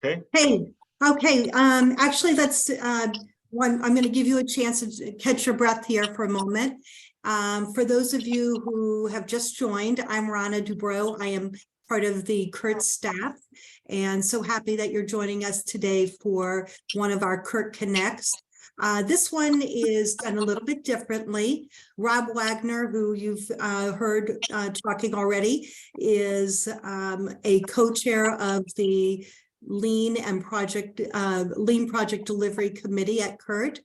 Okay. Hey, okay. Actually, that's one. I'm going to give you a chance to catch your breath here for a moment. For those of you who have just joined, I'm Rana Dubrow. I am part of the CURT staff, and so happy that you're joining us today for one of our CURT Connects. This one is done a little bit differently. Rob Wagner, who you've heard talking already, is a co-chair of the Lean Project Delivery Committee at CURT,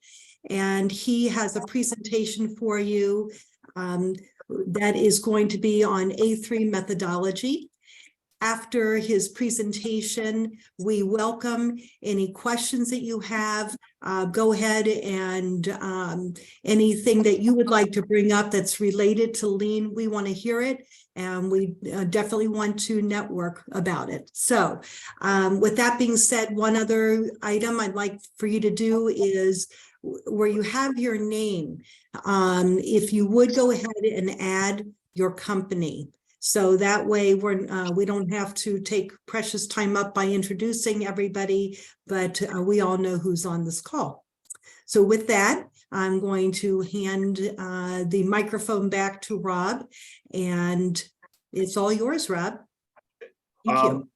and he has a presentation for you that is going to be on A3 methodology. After his presentation, we welcome any questions that you have. Go ahead and anything that you would like to bring up that's related to Lean, we want to hear it, and we definitely want to network about it. So with that being said, one other item I'd like for you to do is where you have your name, if you would go ahead and add your company. So that way we don't have to take precious time up by introducing everybody, but we all know who's on this call. So with that, I'm going to hand the microphone back to Rob, and it's all yours, Rob. Thank you.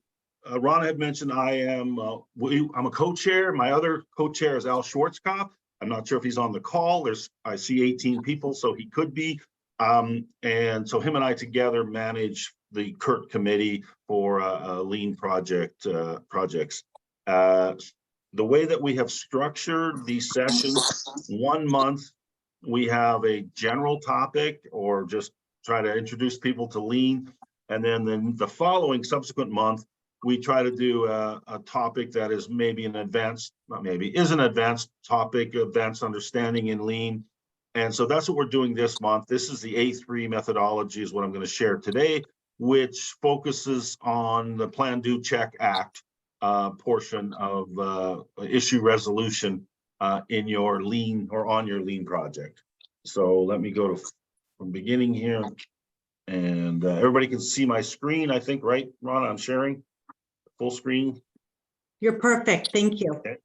Ron had mentioned I'm a co-chair. My other co-chair is Al Schwarzkopf. I'm not sure if he's on the call. I see 18 people, so he could be. And so him and I together manage the CURT committee for Lean projects. The way that we have structured these sessions, 1 month, we have a general topic or just try to introduce people to Lean. And then the following subsequent month, we try to do a topic that is maybe an advanced, not maybe, is an advanced topic, advanced understanding in Lean. And so that's what we're doing this month. This is the A3 methodology is what I'm going to share today, which focuses on the Plan, Do, Check, Act portion of issue resolution in your Lean or on your Lean project. So let me go to from beginning here, and everybody can see my screen, I think, right, Ron? I'm sharing full screen. You're perfect. Thank you. Okay.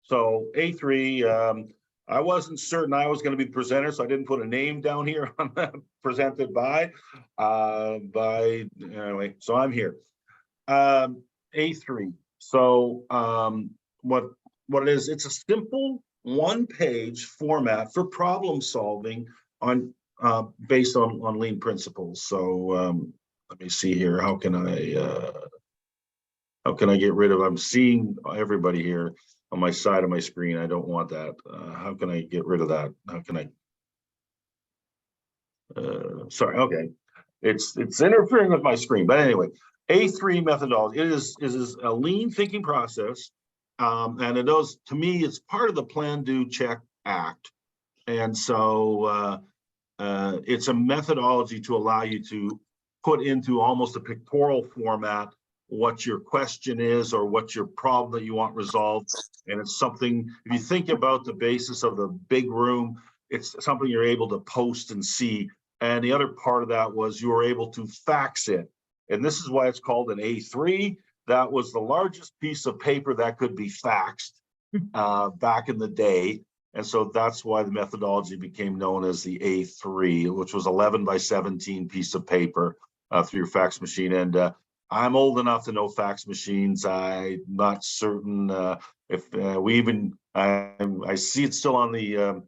So A3, I wasn't certain I was going to be the presenter, so I didn't put a name down here on presented by anyway, so I'm here. A3. So what it is, it's a simple one-page format for problem solving on based on Lean principles. So let me see here. How can I get rid of? I'm seeing everybody here on my side of my screen. I don't want that. How can I get rid of that? How can I? Sorry. Okay, it's interfering with my screen. But anyway, A3 methodology. It is a Lean thinking process, and it does, to me, it's part of the Plan, Do, Check, Act, and so it's a methodology to allow you to put into almost a pictorial format what your question is or what your problem that you want resolved. And it's something, if you think about the basis of the big room, it's something you're able to post and see. And the other part of that was you were able to fax it. And this is why it's called an A3. That was the largest piece of paper that could be faxed back in the day. And so that's why the methodology became known as the A3, which was 11 by 17 piece of paper through your fax machine. And I'm old enough to know fax machines. I'm not certain if we even, I see it still on the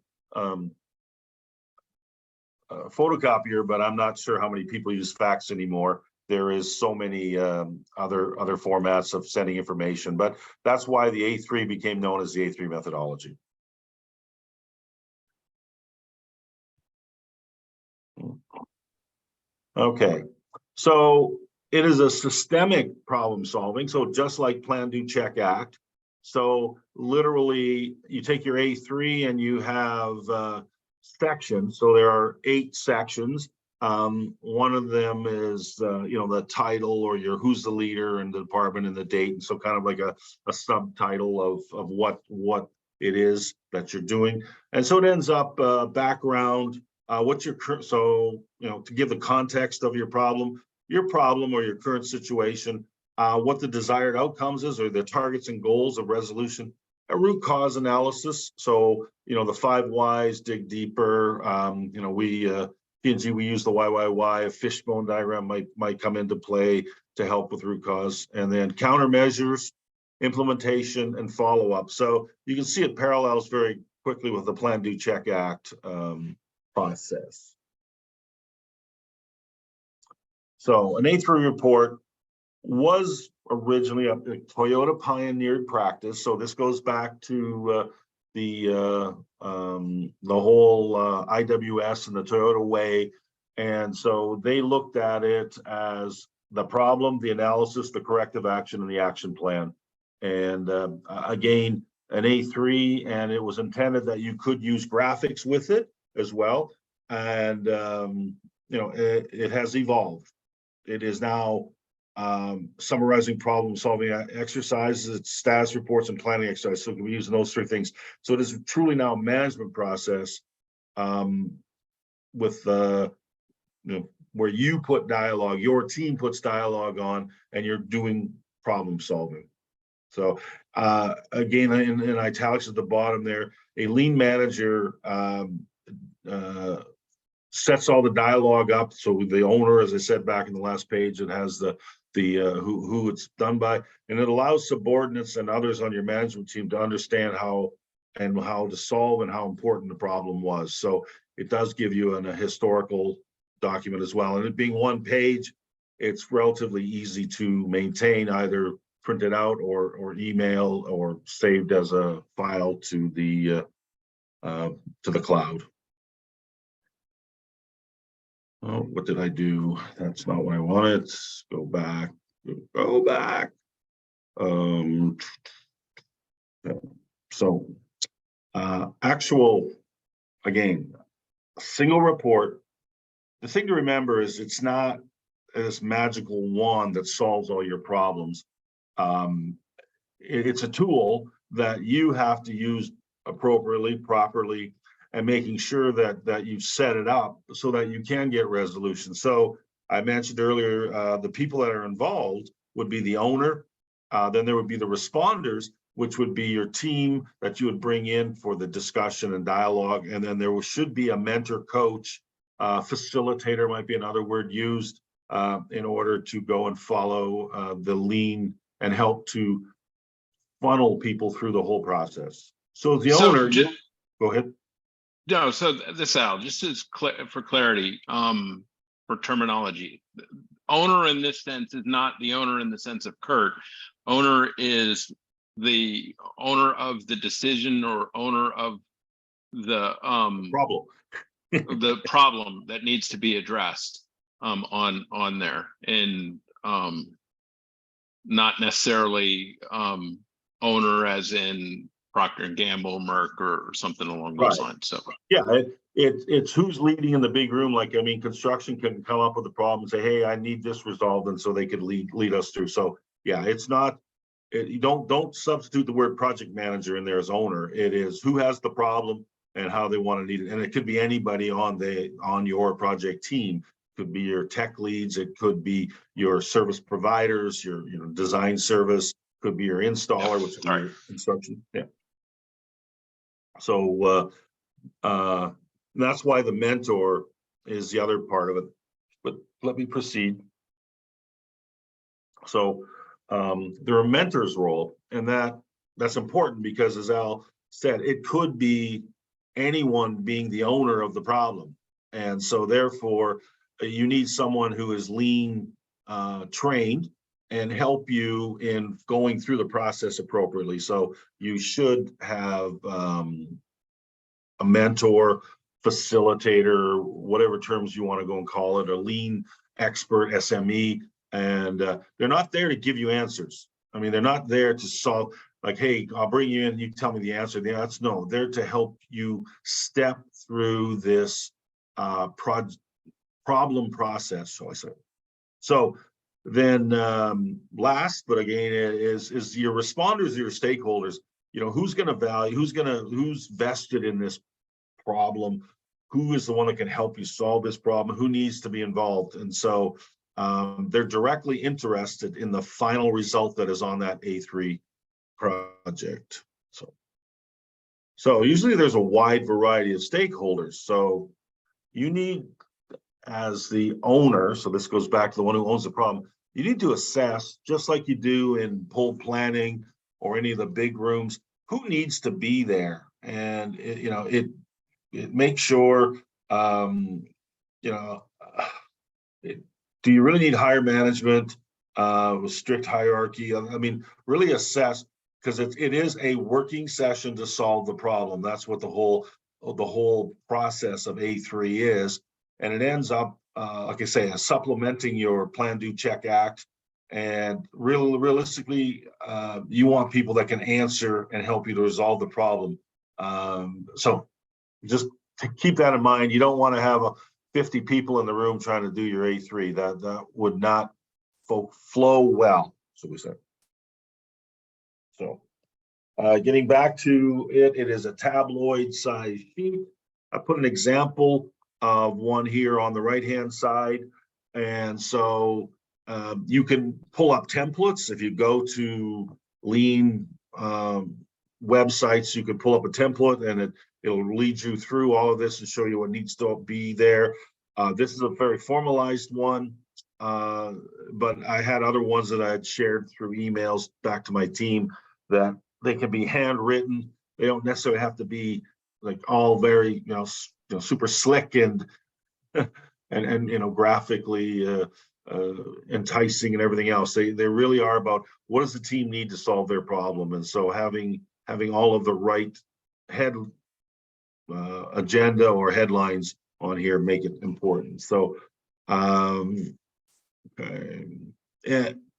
photocopier, but I'm not sure how many people use fax anymore. There is so many other formats of sending information, but that's why the A3 became known as the A3 methodology. Okay, so it is a systemic problem solving. So just like Plan, Do, Check, Act. So literally you take your A3 and you have sections. So there are 8 sections. One of them is, the title or who's the leader and the department and the date. And so kind of like a subtitle of what it is that you're doing. And so it ends up background, what's your current, so, to give the context of your problem or your current situation, what the desired outcomes is, or the targets and goals of resolution, a root cause analysis. So, the 5 whys, dig deeper. We P&G, we use the YYY. A fishbone diagram might come into play to help with root cause, and then countermeasures, implementation, and follow-up. So you can see it parallels very quickly with the Plan, Do, Check, Act process. So an A3 report was originally a Toyota pioneered practice. So this goes back to the whole IWS and the Toyota way. And so they looked at it as the problem, the analysis, the corrective action, and the action plan. And again, an A3, and it was intended that you could use graphics with it as well. And it has evolved. It is now summarizing problem solving exercises, status reports, and planning exercises. So we're using those 3 things. So it is truly now a management process with where you put dialogue, your team puts dialogue on, and you're doing problem solving. So again, in italics at the bottom there, a lean manager sets all the dialogue up. So the owner, as I said back in the last page, it has the who it's done by, and it allows subordinates and others on your management team to understand how to solve and how important the problem was. So it does give you a historical document as well. And it being 1 page, it's relatively easy to maintain, either printed out or email or saved as a file to the cloud. Oh, what did I do? That's not what I wanted. Go back. Go back. So actual, again, a single report. The thing to remember is it's not this magical wand that solves all your problems. It's a tool that you have to use appropriately, properly, and making sure that you set it up so that you can get resolution. So I mentioned earlier, the people that are involved would be the owner. Then there would be the responders, which would be your team that you would bring in for the discussion and dialogue. And then there should be a mentor, coach, facilitator might be another word used in order to go and follow the lean and help to funnel people through the whole process. So the owner, go ahead. No, so this Al, just as for clarity, for terminology, owner in this sense is not the owner in the sense of Kurt. Owner is the owner of the decision or owner of the problem. The problem that needs to be addressed on there, and not necessarily owner as in Procter & Gamble, Merck, or something along those lines. So yeah, it's who's leading in the big room. Like, I mean, construction can come up with a problem and say, hey, I need this resolved, and so they could lead us through. So yeah, it's not, you don't substitute the word project manager in there as owner. It is who has the problem and how they want to need it. And it could be anybody on your project team. It could be your tech leads, it could be your service providers, your design service, could be your installer, which is your construction. Yeah. So that's why the mentor is the other part of it. But let me proceed. So there are mentors' role, and that's important because, as Al said, it could be anyone being the owner of the problem. And so therefore, you need someone who is lean trained and help you in going through the process appropriately. So you should have a mentor, facilitator, whatever terms you want to go and call it, a lean expert, SME, and they're not there to give you answers. I mean, they're not there to solve, like, hey, I'll bring you in, you tell me the answer. No, they're to help you step through this problem process, shall I say. So then last, but again, is your responders, your stakeholders. Who's going to value, who's vested in this problem, who is the one that can help you solve this problem, who needs to be involved. And so they're directly interested in the final result that is on that A3 project. So usually there's a wide variety of stakeholders. So you need, as the owner, so this goes back to the one who owns the problem, you need to assess, just like you do in pool planning or any of the big rooms, who needs to be there. And it makes sure, do you really need higher management with strict hierarchy? I mean, really assess, because it is a working session to solve the problem. That's what the whole process of A3 is. And it ends up, like I say, supplementing your plan, do, check, act. And realistically, you want people that can answer and help you to resolve the problem. So just to keep that in mind, you don't want to have 50 people in the room trying to do your A3. That would not flow well, so we said. So getting back to it, it is a tabloid size sheet. I put an example of one here on the right-hand side. And so you can pull up templates. If you go to Lean websites, you can pull up a template and it'll lead you through all of this and show you what needs to be there. This is a very formalized one, but I had other ones that I had shared through emails back to my team that they can be handwritten. They don't necessarily have to be like all very, super slick and graphically enticing and everything else. They really are about what does the team need to solve their problem. And so having all of the right agenda or headlines on here make it important. So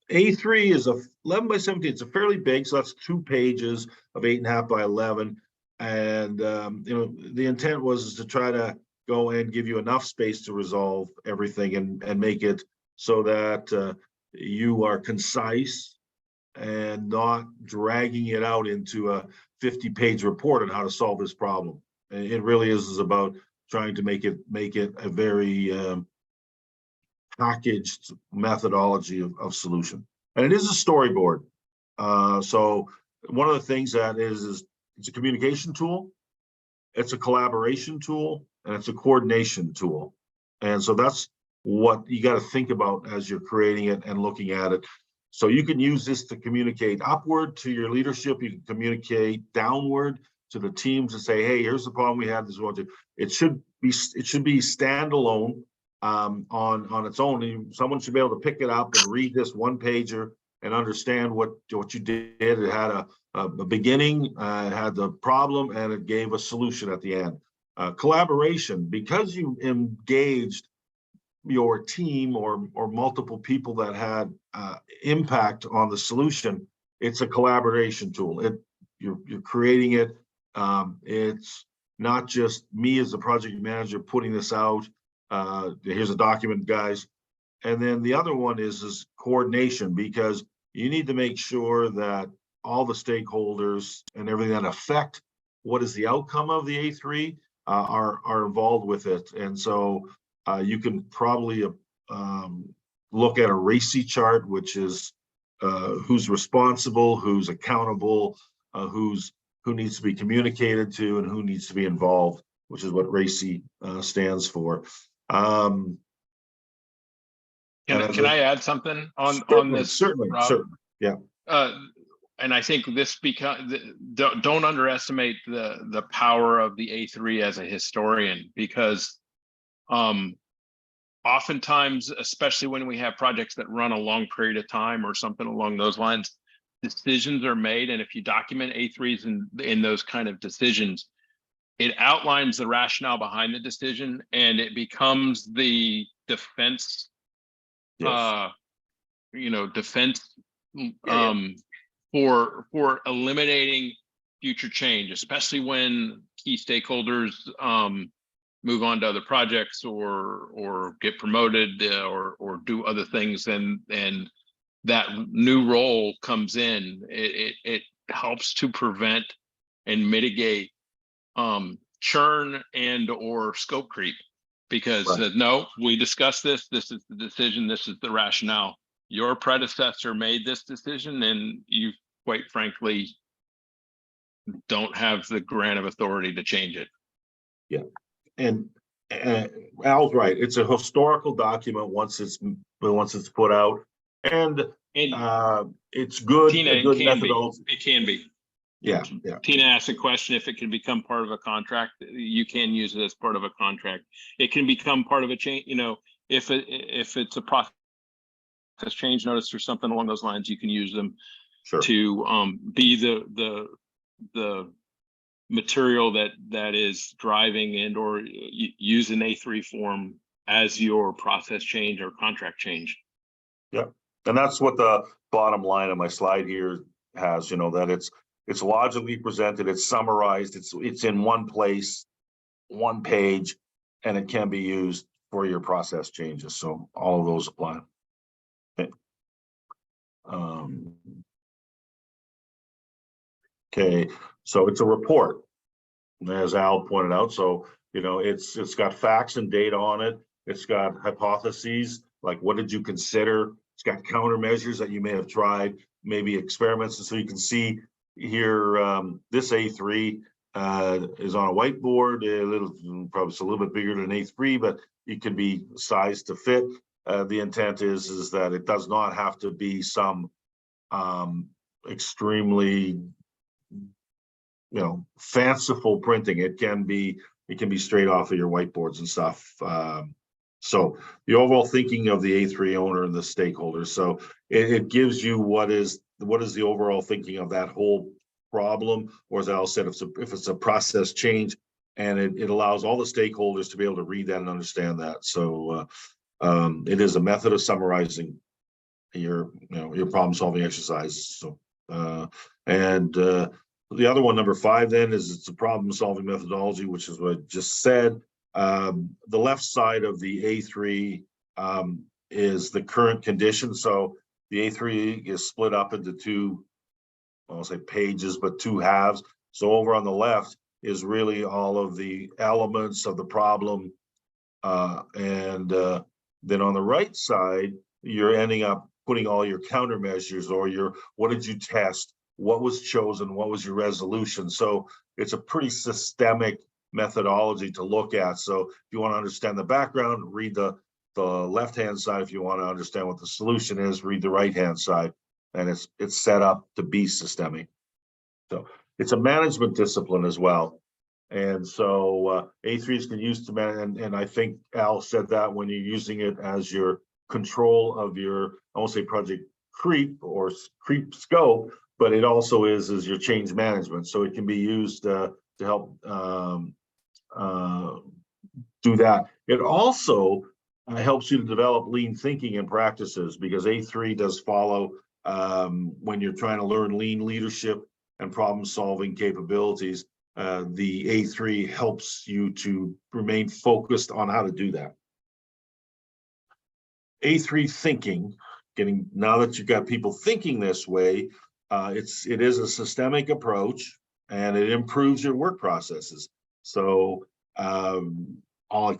A3 is a 11 by 17. It's a fairly big, so that's 2 pages of 8.5 by 11. And the intent was to try to go and give you enough space to resolve everything and make it so that you are concise and not dragging it out into a 50-page report on how to solve this problem. It really is about trying to make it a very packaged methodology of solution. And it is a storyboard. So one of the things that is it's a communication tool, it's a collaboration tool, and it's a coordination tool. And so that's what you got to think about as you're creating it and looking at it. So you can use this to communicate upward to your leadership. You can communicate downward to the teams and say, hey, here's the problem we had. This is what it should be standalone on its own. Someone should be able to pick it up and read this one pager and understand what you did. It had a beginning, it had the problem, and it gave a solution at the end. Collaboration, because you engaged your team or multiple people that had impact on the solution, it's a collaboration tool. You're creating it. It's not just me as the project manager putting this out. Here's a document, guys. And then the other one is coordination, because you need to make sure that all the stakeholders and everything that affect what is the outcome of the A3 are involved with it. And so you can probably look at a RACI chart, which is who's responsible, who's accountable, who needs to be communicated to, and who needs to be involved, which is what RACI stands for. Can I add something on this? Certainly, Rob? certainly, yeah. And I think this don't underestimate the power of the A3 as a historian, because oftentimes, especially when we have projects that run a long period of time or something along those lines, decisions are made. And if you document A3s in those kind of decisions, it outlines the rationale behind the decision, and it becomes the defense, Yes. defense for eliminating future change, especially when key stakeholders move on to other projects or get promoted or do other things, and that new role comes in. It helps to prevent and mitigate churn and or scope creep. because Right. no, we discussed this. This is the decision. This is the rationale. Your predecessor made this decision, and you, quite frankly, don't have the grant of authority to change it. And Al's right. It's a historical document once it's put out, and it's good. Tina, A it good can be. methodology. It can be. Yeah. Tina asked a question, if it can become part of a contract, you can use it as part of a contract. It can become part of a change, if it's a process change notice or something along those lines, you can use them Sure. to be the material that is driving and or use an A3 form as your process change or contract change. Yep. And that's what the bottom line of my slide here has, that it's logically presented, it's summarized, it's in one place, one page, and it can be used for your process changes. So all of those apply. Okay. Okay, so it's a report, as Al pointed out. So, it's got facts and data on it. It's got hypotheses, like what did you consider? It's got countermeasures that you may have tried, maybe experiments. And so you can see here, this A3 is on a whiteboard, probably it's a little bit bigger than A3, but it can be sized to fit. The intent is that it does not have to be some extremely fanciful printing. It can be straight off of your whiteboards and stuff. So the overall thinking of the A3 owner and the stakeholders. So it gives you what is the overall thinking of that whole problem, or as Al said, if it's a process change, and it allows all the stakeholders to be able to read that and understand that. So it is a method of summarizing your problem solving exercises. So the other one, number 5, then, is it's a problem solving methodology, which is what I just said. The left side of the A3 is the current condition. So the A3 is split up into two, I won't say pages, but two halves. So over on the left is really all of the elements of the problem. And then on the right side, you're ending up putting all your countermeasures, or what did you test? What was chosen? What was your resolution? So it's a pretty systemic methodology to look at. So if you want to understand the background, read the left-hand side. If you want to understand what the solution is, read the right-hand side. And it's set up to be systemic. So it's a management discipline as well. And so A3s can use to manage, and I think Al said that when you're using it as your control of your, I won't say project creep or creep scope, but it also is your change management. So it can be used to help do that. It also helps you to develop lean thinking and practices, because A3 does follow when you're trying to learn lean leadership and problem solving capabilities. The A3 helps you to remain focused on how to do that. A3 thinking, now that you've got people thinking this way, it is a systemic approach, and it improves your work processes. So I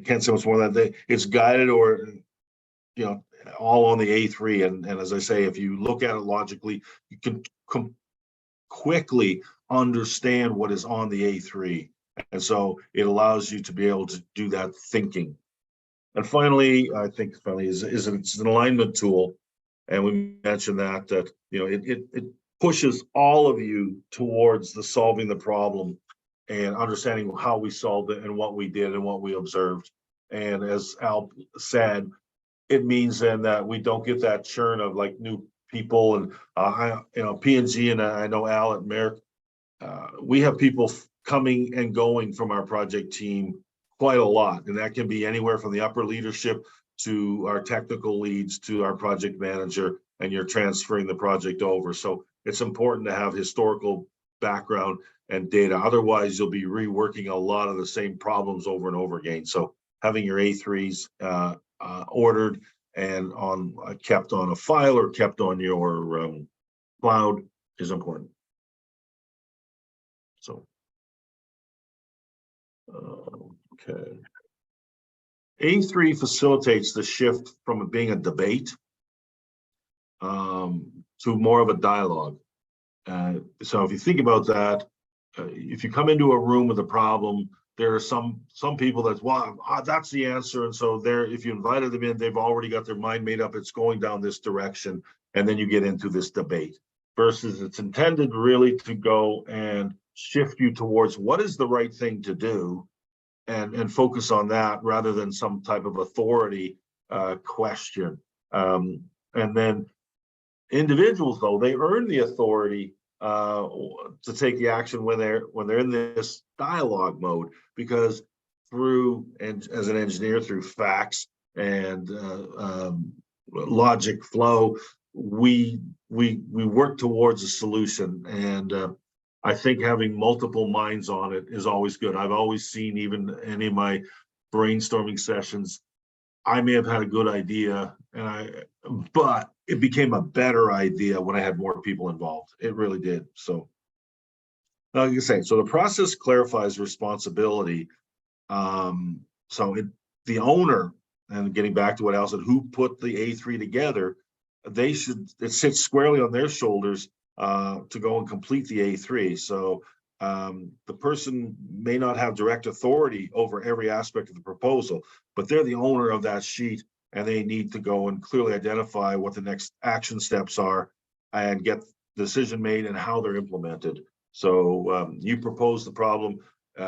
can't say much more than that. It's guided, or all on the A3. And as I say, if you look at it logically, you can quickly understand what is on the A3. And so it allows you to be able to do that thinking. And finally, I think it's an alignment tool. And we mentioned that it pushes all of you towards the solving the problem and understanding how we solved it and what we did and what we observed. And as Al said, it means then that we don't get that churn of like new people. And P&G, and I know Al at Merrick, we have people coming and going from our project team quite a lot, and that can be anywhere from the upper leadership to our technical leads to our project manager, and you're transferring the project over. So it's important to have historical background and data. Otherwise, you'll be reworking a lot of the same problems over and over again. So having your A3s ordered and kept on a file or kept on your cloud is important. So, okay. A3 facilitates the shift from it being a debate to more of a dialogue. So if you think about that, if you come into a room with a problem, there are some people that's, well, that's the answer. And so there, if you invited them in, they've already got their mind made up. It's going down this direction. And then you get into this debate versus it's intended really to go and shift you towards what is the right thing to do and focus on that rather than some type of authority question. And then individuals, though, they earn the authority to take the action when they're in this dialogue mode, because through, and as an engineer, through facts and logic flow, we work towards a solution. And I think having multiple minds on it is always good. I've always seen, even any of my brainstorming sessions, I may have had a good idea, but it became a better idea when I had more people involved. It really did. So, like you say, so the process clarifies responsibility. The owner, and getting back to what Al said, who put the A3 together, it sits squarely on their shoulders to go and complete the A3. So the person may not have direct authority over every aspect of the proposal, but they're the owner of that sheet, and they need to go and clearly identify what the next action steps are and get the decision made and how they're implemented. So you propose the problem,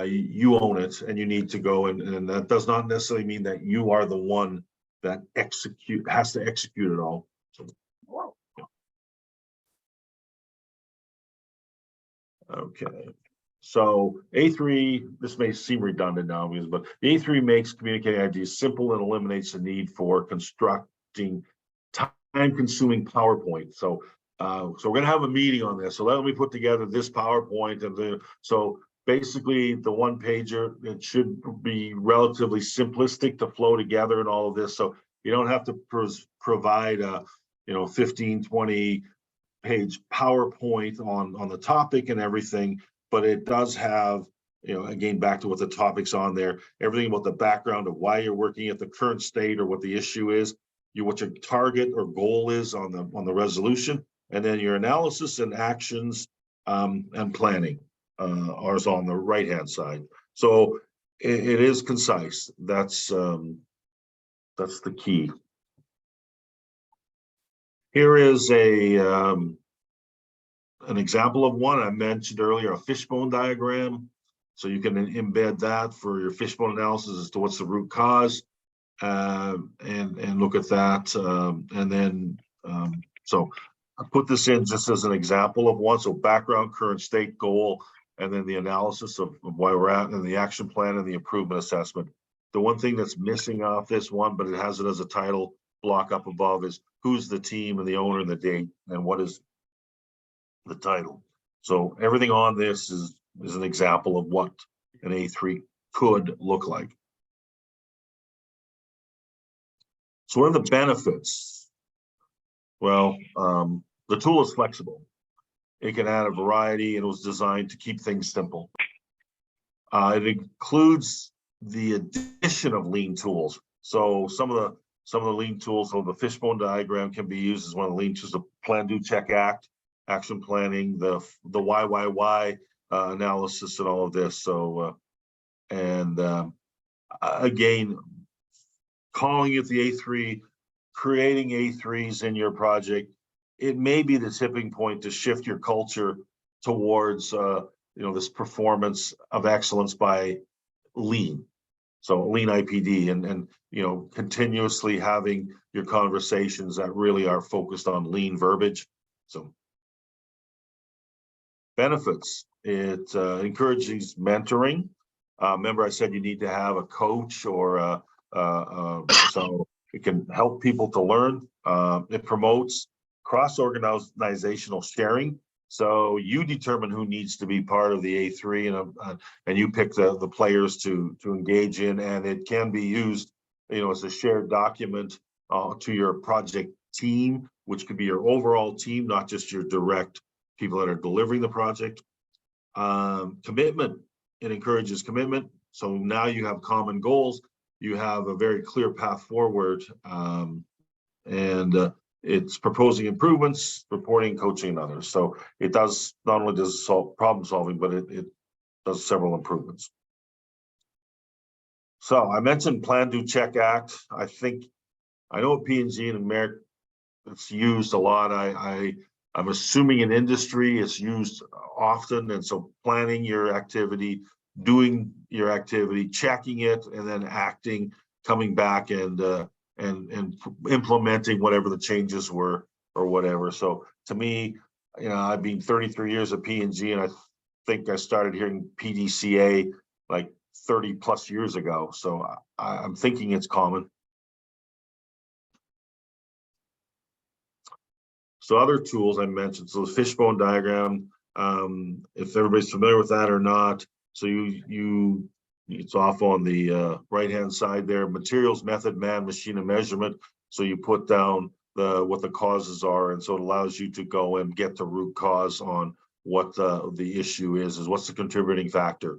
you own it, and you need to go, and that does not necessarily mean that you are the one that has to execute it all. So, okay. So A3, this may seem redundant now, but A3 makes communicating ideas simple and eliminates the need for constructing time-consuming PowerPoint. So we're going to have a meeting on this. So let me put together this PowerPoint, and so basically the one pager, it should be relatively simplistic to flow together and all of this. So you don't have to provide a 15, 20 page PowerPoint on the topic and everything. But it does have, again, back to what the topic's on there, everything about the background of why you're working at the current state or what the issue is, what your target or goal is on the resolution, and then your analysis and actions and planning are on the right-hand side. So it is concise. That's the key. Here is an example of one I mentioned earlier, a fishbone diagram. So you can embed that for your fishbone analysis as to what's the root cause, and look at that. So I put this in just as an example of one. So background, current state, goal, and then the analysis of why we're at, and the action plan and the improvement assessment. The one thing that's missing off this one, but it has it as a title block up above, is who's the team and the owner and the date, and what is the title. So everything on this is an example of what an A3 could look like. So what are the benefits? Well, the tool is flexible. It can add a variety, and it was designed to keep things simple. It includes the addition of lean tools. So some of the lean tools, so the fishbone diagram can be used as one of the lean tools, the plan, do, check, act, action planning, the why analysis, and all of this. So again, calling it the A3, creating A3s in your project, it may be the tipping point to shift your culture towards this performance of excellence by lean. So lean IPD, and continuously having your conversations that really are focused on lean verbiage. So benefits, it encourages mentoring. Remember I said you need to have a coach or so it can help people to learn. It promotes cross-organizational sharing. So you determine who needs to be part of the A3, and you pick the players to engage in, and it can be used, as a shared document to your project team, which could be your overall team, not just your direct people that are delivering the project. Commitment, it encourages commitment. So now you have common goals. you have a very clear path forward. And it's proposing improvements, reporting, coaching, and others. So it does, not only does it solve problem solving, but it does several improvements. So I mentioned Plan, Do, Check, Act. I know P&G and America, it's used a lot. I'm assuming in industry it's used often. And so planning your activity, doing your activity, checking it, and then acting, coming back and implementing whatever the changes were or whatever. So to me, I've been 33 years at P&G, and I think I started hearing PDCA like 30 plus years ago. So I'm thinking it's common. So other tools I mentioned, so the fishbone diagram, if everybody's familiar with that or not. So it's off on the right-hand side there, materials, method, man, machine, and measurement. So you put down what the causes are, and so it allows you to go and get the root cause on what the issue is what's the contributing factor.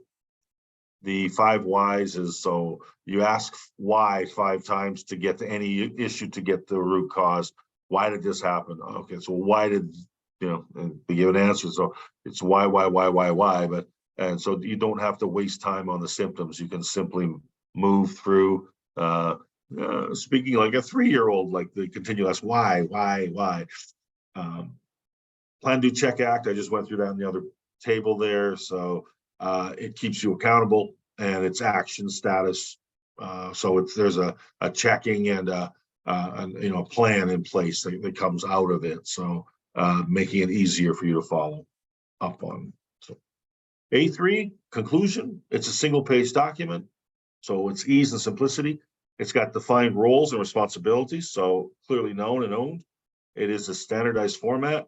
The 5 whys is, so you ask why 5 times to get to any issue, to get the root cause. Why did this happen? Okay, so why did, and they give an answer. So it's why, but, and so you don't have to waste time on the symptoms. You can simply move through, speaking like a 3-year-old, like they continue to ask why. Plan, Do, Check, Act. I just went through that in the other table there. So it keeps you accountable, and it's action status. So there's a checking and a plan in place that comes out of it. So making it easier for you to follow up on. So A3, conclusion. It's a single-page document, so it's ease and simplicity. It's got defined roles and responsibilities, so clearly known and owned. It is a standardized format,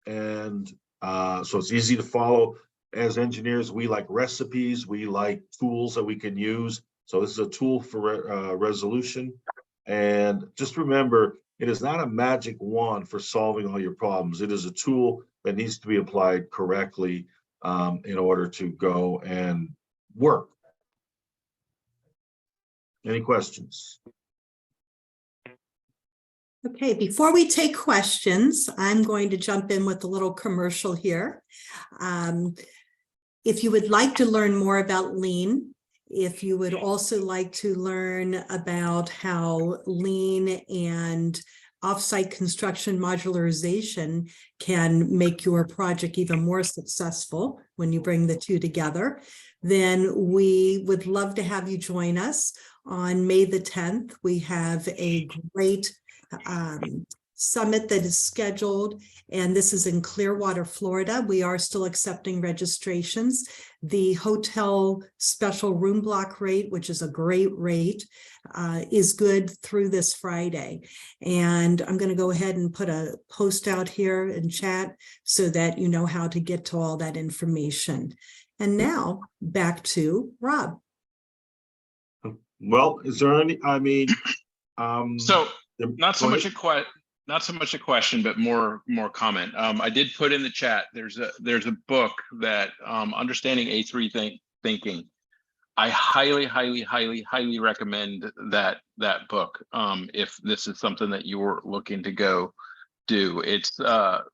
and so it's easy to follow. As engineers, we like recipes, we like tools that we can use. So this is a tool for resolution. And just remember, it is not a magic wand for solving all your problems. It is a tool that needs to be applied correctly in order to go and work. Any questions? Okay, before we take questions, I'm going to jump in with a little commercial here. If you would like to learn more about Lean, if you would also like to learn about how Lean and offsite construction modularization can make your project even more successful when you bring the two together, then we would love to have you join us on May the 10th. We have a great summit that is scheduled, and this is in Clearwater, Florida. We are still accepting registrations. The hotel special room block rate, which is a great rate, is good through this Friday. And I'm going to go ahead and put a post out here in chat so that you know how to get to all that information. And now back to Rob. Well, is there any, So not so much a question, but more comment. I did put in the chat, there's a book that Understanding A3 Thinking. I highly recommend that book if this is something that you're looking to go do. It's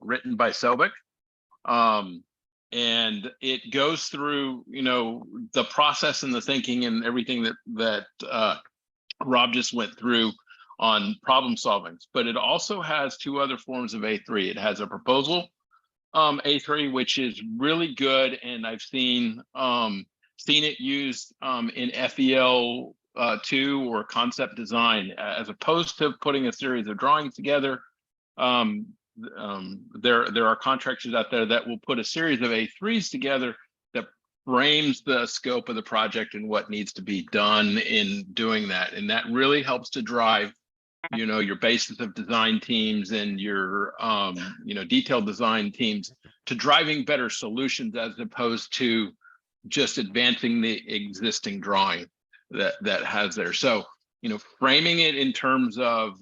written by Selbig, and it goes through the process and the thinking and everything that Rob just went through on problem solving, but it also has 2 other forms of A3. It has a proposal A3, which is really good, and I've seen it used in FEL 2 or concept design, as opposed to putting a series of drawings together. There are contractors out there that will put a series of A3s together that frames the scope of the project and what needs to be done in doing that, and that really helps to drive your basis of design teams and your detailed design teams to driving better solutions, as opposed to just advancing the existing drawing that has there. So framing it in terms of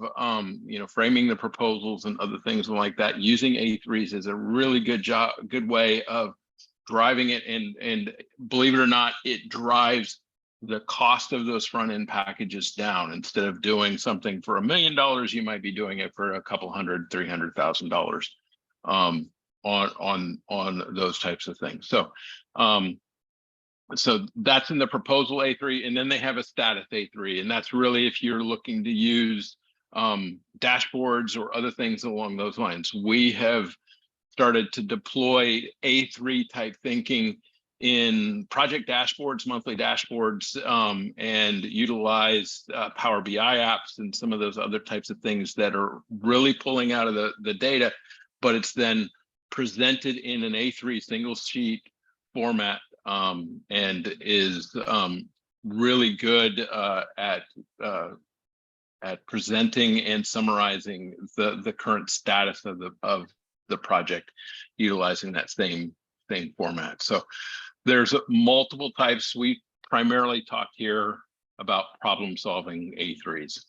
framing the proposals and other things like that using A3s is a really good way of driving it, and believe it or not, it drives the cost of those front end packages down. Instead of doing something for $1 million, you might be doing it for a couple hundred, $300,000 on those types of things. So that's in the proposal A3, and then they have a status A3, and that's really if you're looking to use dashboards or other things along those lines. We have started to deploy A3 type thinking in project dashboards, monthly dashboards, and utilize Power BI apps and some of those other types of things that are really pulling out of the data, but it's then presented in an A3 single sheet format, and is really good at presenting and summarizing the current status of the project, utilizing that same format. So there's multiple types. We primarily talked here about problem solving A3s.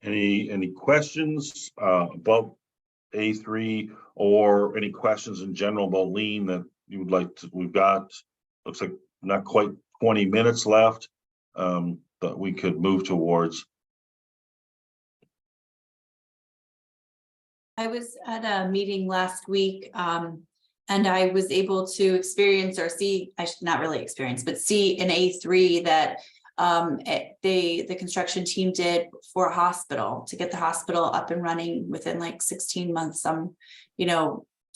Any questions about A3 or any questions in general about lean that you would like to? We've got, looks like not quite 20 minutes left that we could move towards. I was at a meeting last week, and I was able to experience or see, I should not really experience, but see an A3 that the construction team did for a hospital to get the hospital up and running within like 16 months, some,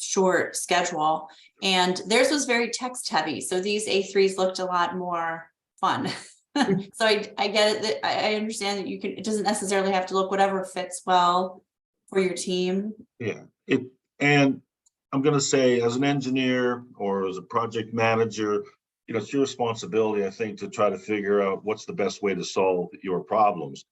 short schedule. And theirs was very text heavy. So these A3s looked a lot more fun. So I get it, that I understand that it doesn't necessarily have to look whatever fits well for your team. Yeah, and I'm going to say, as an engineer or as a project manager, it's your responsibility, I think, to try to figure out what's the best way to solve your problems.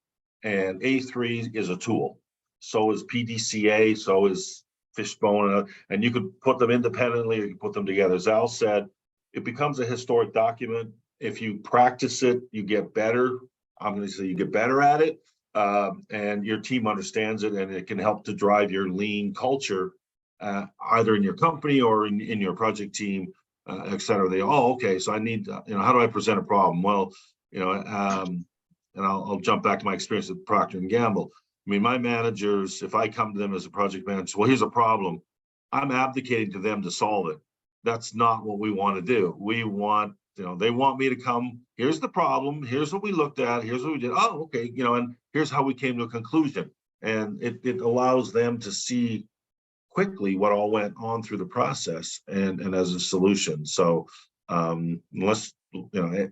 And A3 is a tool. So is PDCA, so is Fishbone, and you could put them independently or you can put them together. As Al said, it becomes a historic document. If you practice it, you get better. I'm going to say you get better at it. And your team understands it, and it can help to drive your lean culture, either in your company or in your project team, et cetera. Okay, so I need, how do I present a problem? Well, and I'll jump back to my experience at Procter & Gamble. I mean, my managers, if I come to them as a project manager, well, here's a problem, I'm abdicating to them to solve it. That's not what we want to do. We want, they want me to come, here's the problem, here's what we looked at, here's what we did. Oh, okay, and here's how we came to a conclusion. And it allows them to see quickly what all went on through the process and as a solution. So unless,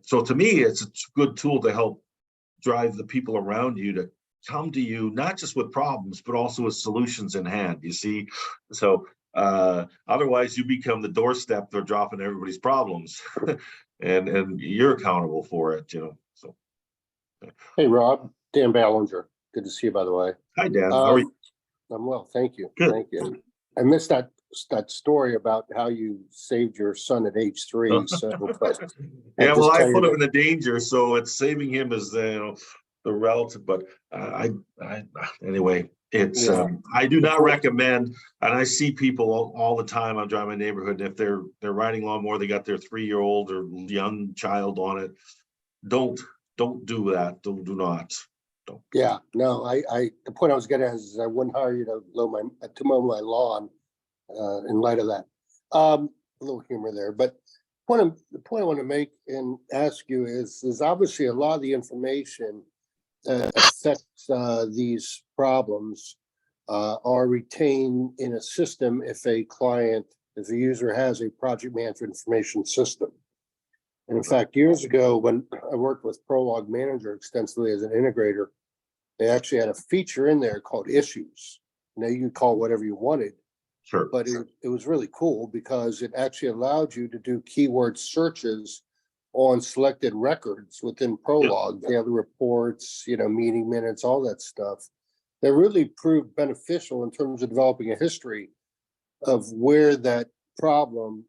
so to me, it's a good tool to help drive the people around you to come to you, not just with problems, but also with solutions in hand, you see? So otherwise you become the doorstep they're dropping everybody's problems and you're accountable for it, so. Hey, Rob, Dan Ballinger. Good to see you, by the way. Hi, Dan. How are you? I'm well, thank you. Good. Thank you. I missed that story about how you saved your son at age 3. So, but yeah, well, I put him in the danger, so it's saving him as the relative. But anyway, it's I do not recommend. And I see people all the time. I'm driving my neighborhood, and if they're riding lawnmower, they got their 3-year-old or young child on it. Don't do that. Do not. Don't. Yeah, no. The point I was getting at is I wouldn't hire you to mow my lawn. In light of that, a little humor there. But the point I want to make and ask you is obviously a lot of the information affects these problems are retained in a system if a user has a project management information system. And in fact, years ago, when I worked with Prolog Manager extensively as an integrator, they actually had a feature in there called issues. Now you could call it whatever you wanted. Sure. But it was really cool because it actually allowed you to do keyword searches on selected records within Prolog, daily reports, meeting minutes, all that stuff. That really proved beneficial in terms of developing a history of where that problem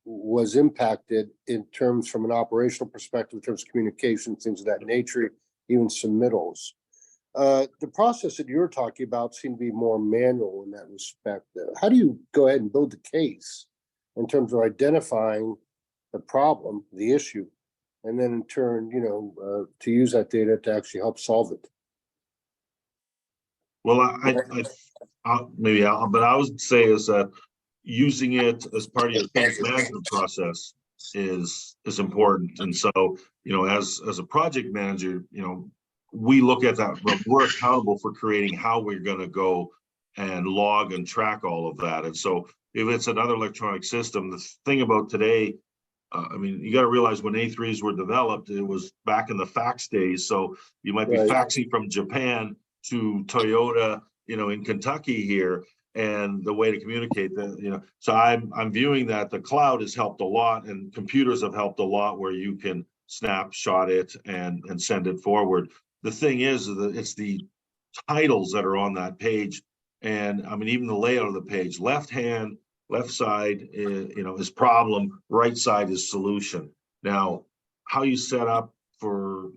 was impacted in terms from an operational perspective, in terms of communication, things of that nature, even submittals. The process that you're talking about seemed to be more manual in that respect. How do you go ahead and build the case in terms of identifying the problem, the issue, and then in turn, to use that data to actually help solve it. Well, but I would say is that using it as part of your case management process is important. And so, as a project manager, we look at that, but we're accountable for creating how we're going to go and log and track all of that. And so if it's another electronic system, the thing about today, you got to realize when A3s were developed, it was back in the fax days. So you might be faxing from Japan to Toyota, in Kentucky here, and the way to communicate that, so I'm viewing that the cloud has helped a lot, and computers have helped a lot where you can snapshot it and send it forward. The thing is that it's the titles that are on that page, and even the layout of the page, left side is problem, right side is solution. Now, how you set up for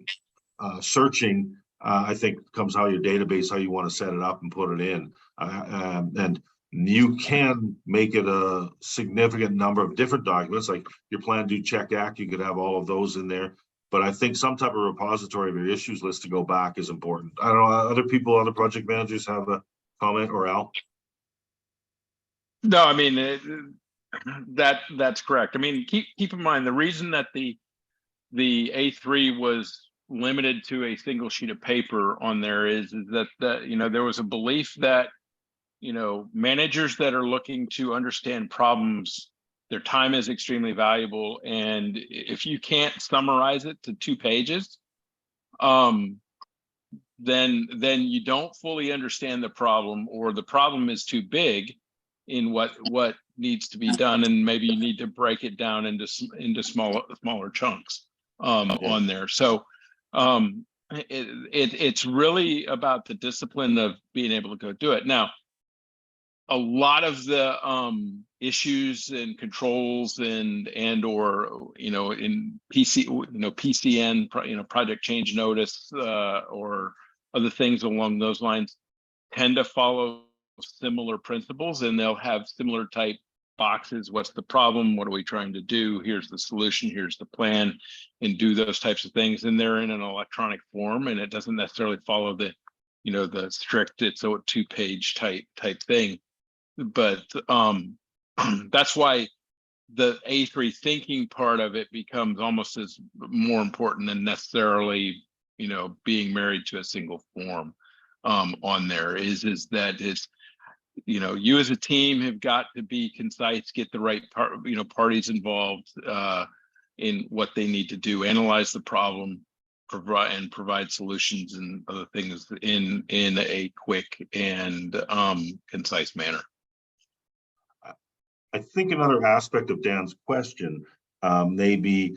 searching, I think comes how your database, how you want to set it up and put it in. And you can make it a significant number of different documents, like your plan, do, check, act. You could have all of those in there. But I think some type of repository of your issues list to go back is important. I don't know, other project managers have a comment, or Al? No, that's correct. Keep in mind the reason that the A3 was limited to a single sheet of paper on there is that there was a belief that managers that are looking to understand problems, their time is extremely valuable, and if you can't summarize it to 2 pages, then you don't fully understand the problem, or the problem is too big in what needs to be done, and maybe you need to break it down into smaller chunks on there. So it's really about the discipline of being able to go do it. Now, a lot of the issues and controls and or in PCN, project change notice, or other things along those lines, tend to follow similar principles, and they'll have similar type boxes. What's the problem? What are we trying to do? Here's the solution. Here's the plan, and do those types of things. And they're in an electronic form, and it doesn't necessarily follow the strict, it's a 2-page type thing. But that's why the A3 thinking part of it becomes almost as more important than necessarily being married to a single form on there. Is that it's you as a team have got to be concise, get the right parties involved in what they need to do, analyze the problem, provide solutions and other things in a quick and concise manner. I think another aspect of Dan's question may be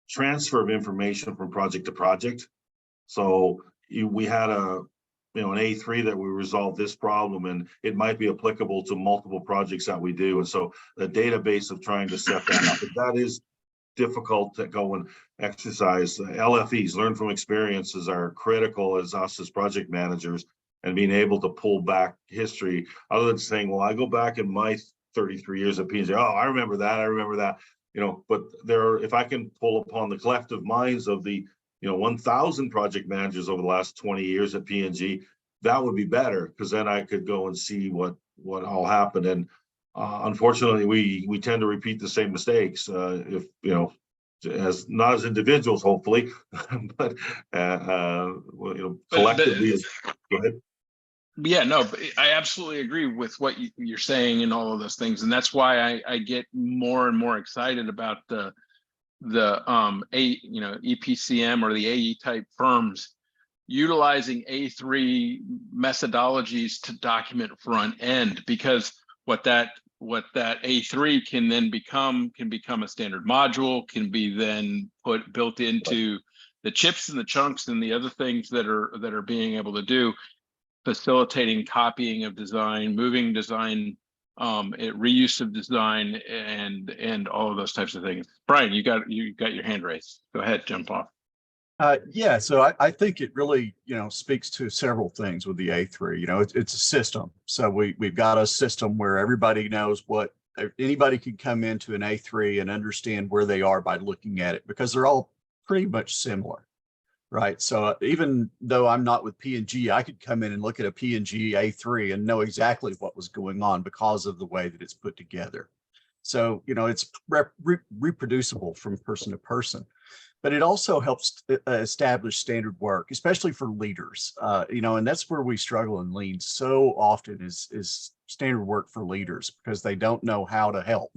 transfer of information from project to project. So we had an A3 that we resolved this problem, and it might be applicable to multiple projects that we do. And so the database of trying to set that up, that is difficult to go and exercise. LFEs, learn from experiences, are critical as us as project managers, and being able to pull back history, other than saying, well, I go back in my 33 years of P&G, I remember that, but if I can pull upon the collective minds of the 1,000 project managers over the last 20 years at P&G, that would be better, because then I could go and see what all happened. And unfortunately, we tend to repeat the same mistakes, if as not as individuals, hopefully, but collectively. Go ahead. Yeah, no, but I absolutely agree with what you're saying and all of those things, and that's why I get more and more excited about the EPCM or the AE type firms utilizing A3 methodologies to document front end, because what that A3 can then become a standard module, can be then built into the chips and the chunks and the other things that are being able to do, facilitating copying of design, moving design, reuse of design, and all of those types of things. Brian, you got your hand raised. Go ahead, jump off. Yeah, so I think it really, speaks to several things with the A3. It's a system. So we've got a system where everybody knows what anybody can come into an A3 and understand where they are by looking at it, because they're all pretty much similar, right? So even though I'm not with P&G, I could come in and look at a P&G A3 and know exactly what was going on because of the way that it's put together. So, it's reproducible from person to person, but it also helps establish standard work, especially for leaders, and that's where we struggle in lean so often is standard work for leaders, because they don't know how to help,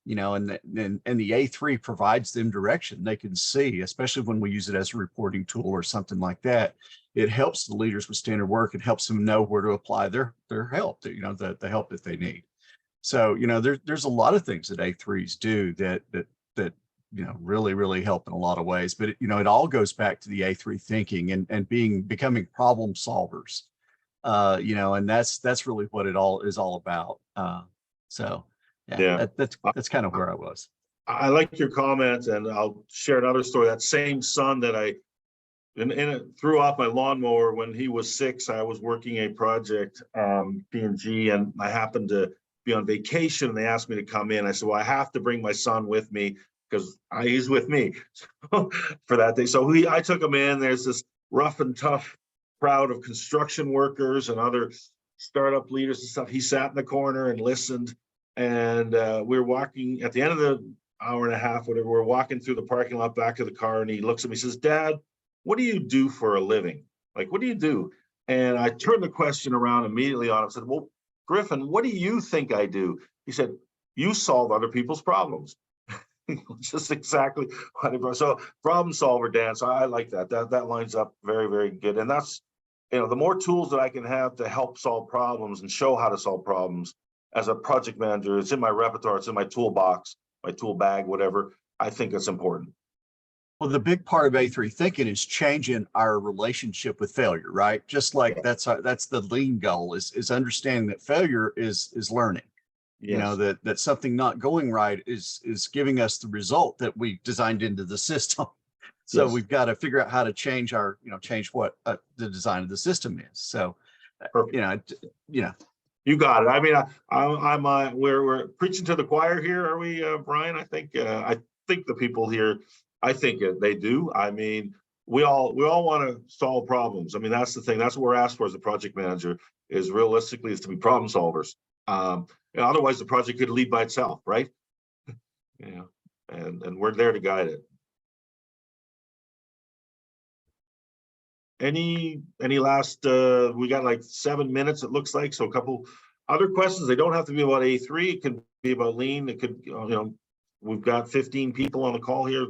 and the A3 provides them direction. They can see, especially when we use it as a reporting tool or something like that. It helps the leaders with standard work. It helps them know where to apply their help, the help that they need. So, there's a lot of things that A3s do that really, really help in a lot of ways. But, it all goes back to the A3 thinking and becoming problem solvers, and that's really what it all is all about. Yeah. That's kind of where I was. I like your comments, and I'll share another story. That same son that I threw off my lawnmower when he was 6, I was working a project, P&G, and I happened to be on vacation, and they asked me to come in. I said, well, I have to bring my son with me because he's with me for that day. So I took him in. There's this rough and tough crowd of construction workers and other startup leaders and stuff. He sat in the corner and listened. And we were walking at the end of the hour and a half, whatever, we're walking through the parking lot back to the car, and he looks at me and says, Dad, what do you do for a living? Like, what do you do? And I turned the question around immediately on him and said, well, Griffin, what do you think I do? He said, you solve other people's problems. Just exactly what it was. So problem solver, Dan. So I like that. That lines up very, very good. And that's, the more tools that I can have to help solve problems and show how to solve problems as a project manager, it's in my repertoire, it's in my toolbox, my tool bag, whatever. I think it's important. Well, the big part of A3 thinking is changing our relationship with failure, right? Just like that's the lean goal is understanding that failure is learning. Yes. That something not going right is giving us the result that we designed into the system. So Yes. we've got to figure out how to change change what the design of the system is. So, Perfect. You got it. I mean, we're preaching to the choir here, are we, Brian? I think the people here, I think they do. I mean, we all want to solve problems. I mean, that's the thing. That's what we're asked for as a project manager, is to be problem solvers. Otherwise, the project could lead by itself, right? And we're there to guide it. Any last? We got like 7 minutes, it looks like. So a couple other questions. They don't have to be about A3. It could be about lean. It could, we've got 15 people on the call here.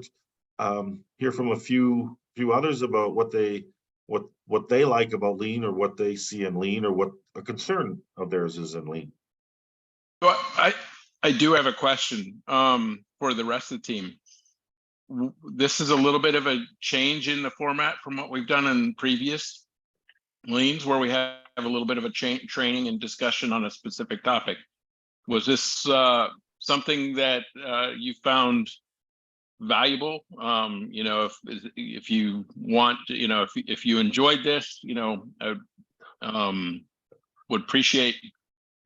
Hear from a few others about what they like about lean, or what they see in lean, or what a concern of theirs is in lean. So I do have a question for the rest of the team. This is a little bit of a change in the format from what we've done in previous leans, where we have a little bit of a training and discussion on a specific topic. Was this something that you found valuable? If you want, if you enjoyed this, would appreciate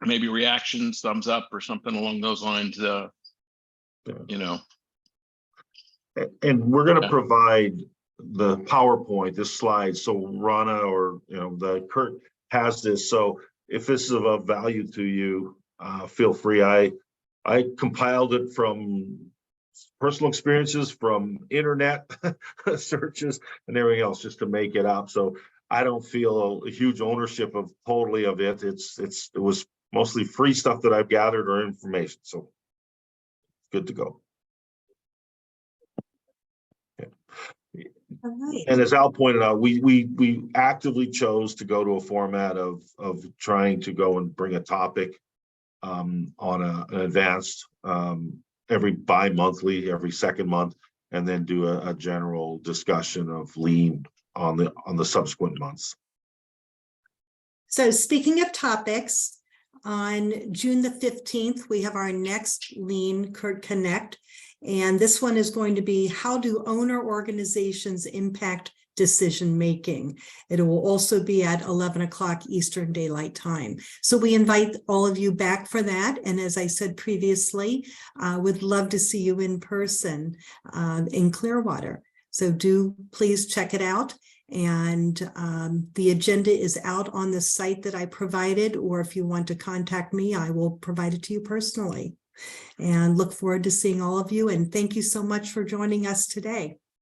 maybe reactions, thumbs up, or something along those lines. And we're going to provide the PowerPoint, this slide, so Rana or the Kurt has this. So if this is of value to you, feel free. I compiled it from personal experiences, from internet searches, and everything else, just to make it up. So I don't feel a huge ownership of it. It was mostly free stuff that I've gathered, or information. So good to go. All right. And as Al pointed out, we actively chose to go to a format of trying to go and bring a topic on an advanced every bi-monthly, every second month, and then do a general discussion of lean on the subsequent months. So speaking of topics, on June the 15th, we have our next Lean Connect. And this one is going to be, how do owner organizations impact decision-making. It will also be at 11 o'clock Eastern Daylight Time. So we invite all of you back for that. And as I said previously, would love to see you in person in Clearwater. So do please check it out. And the agenda is out on the site that I provided, or if you want to contact me, I will provide it to you personally. And look forward to seeing all of you. And thank you so much for joining us today.